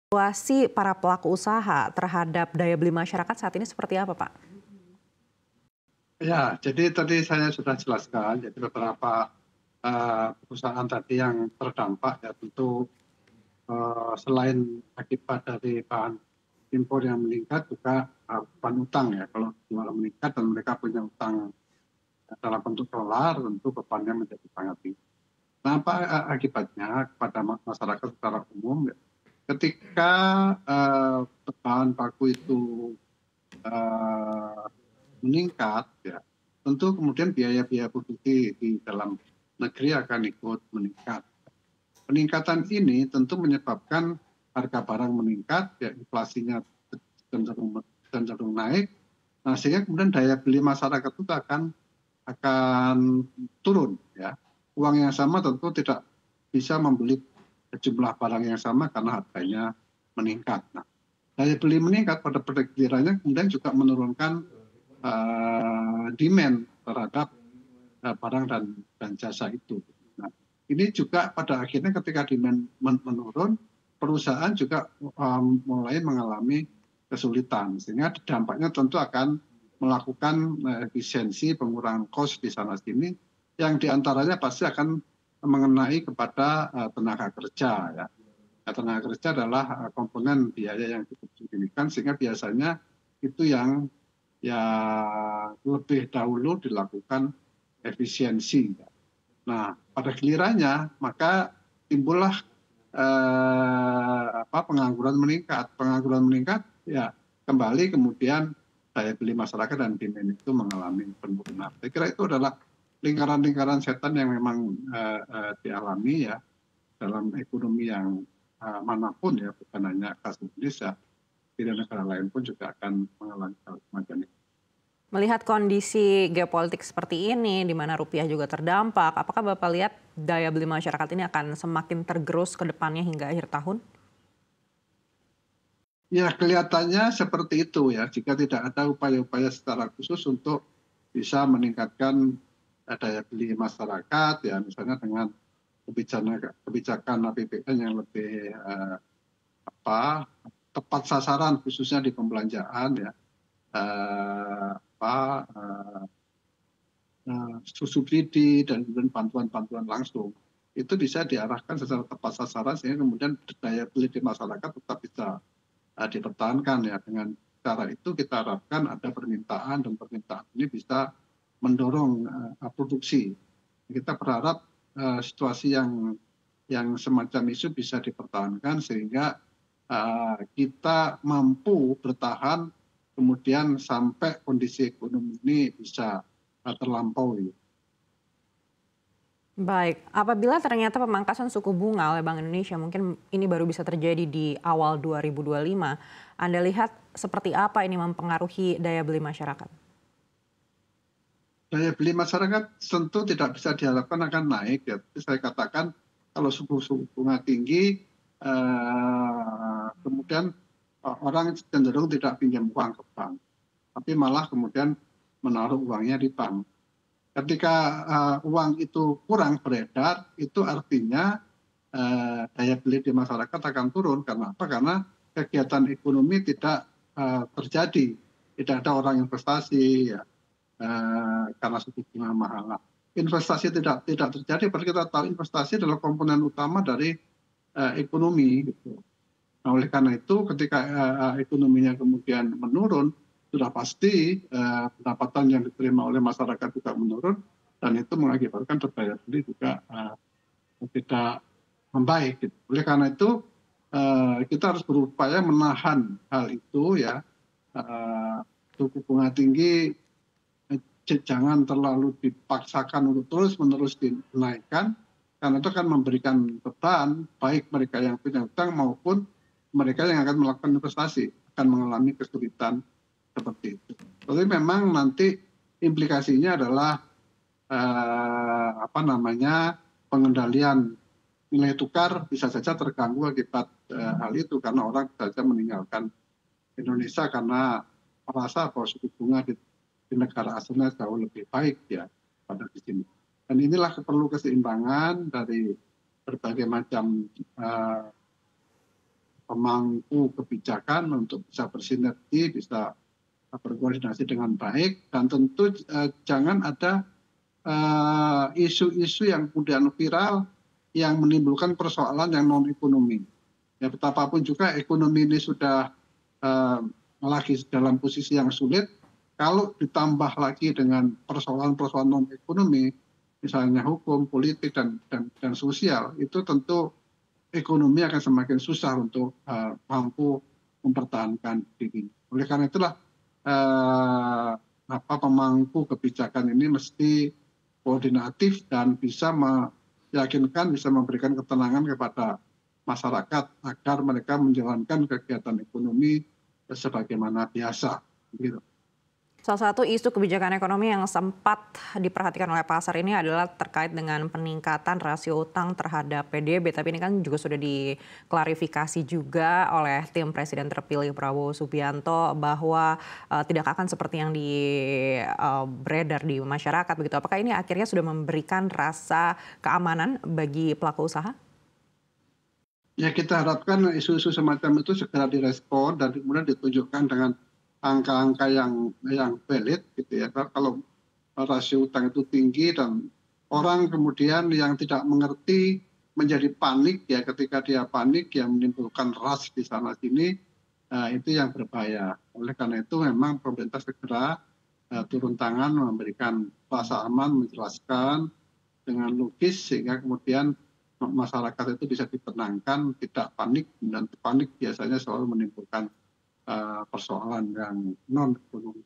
Evaluasi para pelaku usaha terhadap daya beli masyarakat saat ini seperti apa, Pak? Ya, jadi tadi saya sudah jelaskan, jadi beberapa perusahaan tadi yang terdampak ya tentu selain akibat dari bahan impor yang meningkat juga beban utang ya. Kalau jualan meningkat dan mereka punya utang dalam bentuk dolar, tentu bebannya menjadi sangat tinggi. Nah, apa akibatnya kepada masyarakat secara umum? Ya? Ketika bahan baku itu eh, meningkat, ya, tentu kemudian biaya-biaya produksi di dalam negeri akan ikut meningkat. Peningkatan ini tentu menyebabkan harga barang meningkat, ya, inflasinya cenderung naik, nah, sehingga kemudian daya beli masyarakat itu akan turun. Ya. Uang yang sama tentu tidak bisa membeli jumlah barang yang sama karena harganya meningkat. Nah, daya beli meningkat pada gilirannya kemudian juga menurunkan demand terhadap barang dan jasa itu. Nah, ini juga pada akhirnya ketika demand menurun, perusahaan juga mulai mengalami kesulitan, sehingga dampaknya tentu akan melakukan efisiensi pengurangan cost di sana sini, yang diantaranya pasti akan mengenai kepada tenaga kerja. Ya. Nah, tenaga kerja adalah komponen biaya yang cukup signifikan, sehingga biasanya itu yang lebih dahulu dilakukan efisiensi. Nah, pada gilirannya maka timbullah pengangguran meningkat. Pengangguran meningkat, ya kembali kemudian daya beli masyarakat dan demand itu mengalami penurunan. Saya kira itu adalah lingkaran-lingkaran setan yang memang dialami ya dalam ekonomi yang manapun ya, bukan hanya kasus Indonesia, di negara lain pun juga akan mengalami hal semacam itu. Melihat kondisi geopolitik seperti ini, di mana rupiah juga terdampak, apakah Bapak lihat daya beli masyarakat ini akan semakin tergerus ke depannya hingga akhir tahun? Ya, kelihatannya seperti itu ya, jika tidak ada upaya-upaya secara khusus untuk bisa meningkatkan daya beli masyarakat, ya misalnya dengan kebijakan APBN yang lebih tepat sasaran khususnya di pembelanjaan ya, eh, apa, eh, subsidi dan kemudian bantuan-bantuan langsung itu bisa diarahkan secara tepat sasaran sehingga kemudian daya beli di masyarakat tetap bisa dipertahankan ya. Dengan cara itu kita harapkan ada permintaan dan permintaan ini bisa mendorong produksi. Kita berharap situasi yang semacam itu bisa dipertahankan sehingga kita mampu bertahan kemudian sampai kondisi ekonomi ini bisa terlampaui. Baik, apabila ternyata pemangkasan suku bunga oleh Bank Indonesia mungkin ini baru bisa terjadi di awal 2025, Anda lihat seperti apa ini mempengaruhi daya beli masyarakat? Daya beli masyarakat tentu tidak bisa diharapkan akan naik ya. Tapi saya katakan kalau suku bunga tinggi, kemudian orang cenderung tidak pinjam uang ke bank, tapi malah kemudian menaruh uangnya di bank. Ketika uang itu kurang beredar, itu artinya daya beli di masyarakat akan turun. Karena apa? Karena kegiatan ekonomi tidak terjadi, tidak ada orang investasi, ya, karena suku bunga mahal. Nah, investasi tidak terjadi, padahal kita tahu investasi adalah komponen utama dari ekonomi. Gitu. Nah, oleh karena itu, ketika ekonominya kemudian menurun, sudah pasti pendapatan yang diterima oleh masyarakat juga menurun, dan itu mengakibatkan daya beli juga tidak membaik. Gitu. Oleh karena itu, kita harus berupaya menahan hal itu ya. Suku bunga tinggi jangan terlalu dipaksakan untuk terus-menerus dinaikkan, karena itu akan memberikan beban baik mereka yang punya utang maupun mereka yang akan melakukan investasi akan mengalami kesulitan seperti itu. Tapi memang nanti implikasinya adalah pengendalian nilai tukar bisa saja terganggu akibat hal itu karena orang bisa saja meninggalkan Indonesia karena merasa bahwa suku bunga di negara asalnya jauh lebih baik ya pada di sini. Dan inilah perlu keseimbangan dari berbagai macam pemangku kebijakan untuk bisa bersinergi, bisa berkoordinasi dengan baik, dan tentu jangan ada isu-isu yang kemudian viral yang menimbulkan persoalan yang non ekonomi. Ya, betapapun juga ekonomi ini sudah lagi dalam posisi yang sulit, kalau ditambah lagi dengan persoalan-persoalan non ekonomi, misalnya hukum, politik dan sosial, itu tentu ekonomi akan semakin susah untuk mampu mempertahankan diri. Oleh karena itulah pemangku kebijakan ini mesti koordinatif dan bisa meyakinkan, bisa memberikan ketenangan kepada masyarakat agar mereka menjalankan kegiatan ekonomi sebagaimana biasa. Gitu. Salah satu isu kebijakan ekonomi yang sempat diperhatikan oleh pasar ini adalah terkait dengan peningkatan rasio utang terhadap PDB. Tapi ini kan juga sudah diklarifikasi juga oleh tim Presiden terpilih Prabowo Subianto bahwa tidak akan seperti yang beredar di masyarakat begitu. Apakah ini akhirnya sudah memberikan rasa keamanan bagi pelaku usaha? Ya, kita harapkan isu-isu semacam itu segera direspon dan kemudian ditunjukkan dengan angka-angka yang valid gitu ya. Kalau rasio utang itu tinggi dan orang kemudian yang tidak mengerti menjadi panik ya, ketika dia panik yang menimbulkan rush di sana sini, itu yang berbahaya. Oleh karena itu memang pemerintah segera turun tangan memberikan rasa aman, menjelaskan dengan logis sehingga kemudian masyarakat itu bisa ditenangkan, tidak panik, dan panik biasanya selalu menimbulkan persoalan yang non ekonomi.